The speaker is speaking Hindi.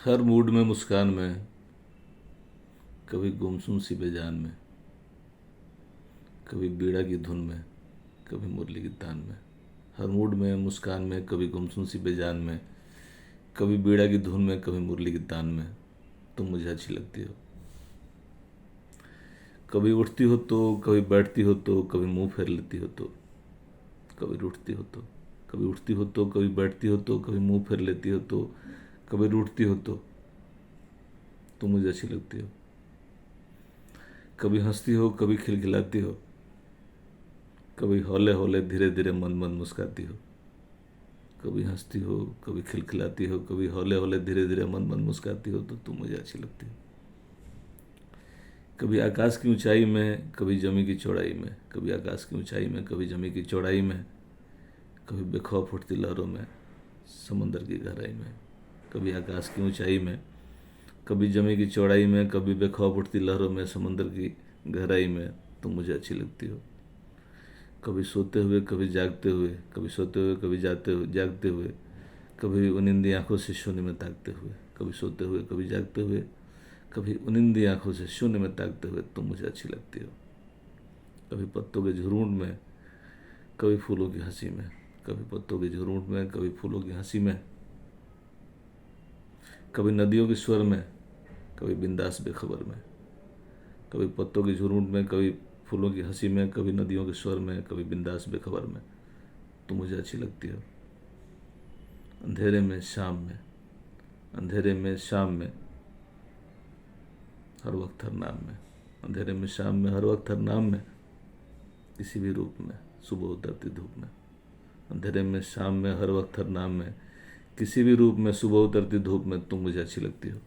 हर मूड में मुस्कान में, कभी गुमसुम सी बेजान में, कभी बीड़ा की धुन में, कभी मुरली की तान में। हर मूड में मुस्कान में, कभी गुमसुम सी बेजान में, कभी बीड़ा की धुन में, कभी मुरली की तान में तुम मुझे अच्छी लगती हो। कभी उठती हो तो, कभी बैठती हो तो, कभी मुंह फेर लेती हो तो, कभी रूठती हो तो, कभी उठती हो तो, कभी बैठती हो तो, कभी मुंह फेर लेती हो तो, कभी रूठती हो तो तुम मुझे अच्छी लगती हो। कभी हंसती हो, कभी खिलखिलाती हो, कभी हौले हौले धीरे धीरे मन मन मुस्काती हो। कभी हंसती हो, कभी खिलखिलाती हो, कभी हौले हौले धीरे धीरे मन मन मुस्काती हो तो तुम मुझे अच्छी लगती हो। कभी आकाश की ऊंचाई में, कभी जमी की चौड़ाई में, कभी आकाश की ऊंचाई में, कभी जमी की चौड़ाई में, कभी बेखौफ उठती लहरों में, समंदर की गहराई में। कभी आकाश की ऊंचाई में, कभी जमी की चौड़ाई में, कभी बेखौफ उठती लहरों में, समंदर की गहराई में तुम मुझे अच्छी लगती हो। कभी सोते हुए, कभी जागते हुए, कभी सोते हुए, कभी जाते हुए जागते हुए, कभी उनिंदी आंखों से शून्य में ताकते हुए, कभी सोते हुए, कभी जागते हुए, कभी उनिंदी आंखों से शून्य में ताकते हुए तुम मुझे अच्छी लगती हो। कभी पत्तों के झुरूंड में, कभी फूलों की हंसी में, कभी पत्तों के झुरूंड में, कभी फूलों की हंसी में, कभी नदियों के स्वर में, कभी बिंदास बेखबर में। कभी पत्तों के झुरूंड में, कभी फूलों की हंसी में, कभी नदियों के स्वर में, कभी बिंदास बेखबर में तुम मुझे अच्छी लगती हो। अंधेरे में शाम में, अंधेरे में शाम में, हर वक्त हर नाम में, अंधेरे में शाम में, हर वक्त हर नाम में, किसी भी रूप में, सुबह उतरती धूप में। अंधेरे में शाम में, हर वक्त हर नाम में, किसी भी रूप में, सुबह उतरती धूप में तुम मुझे अच्छी लगती हो।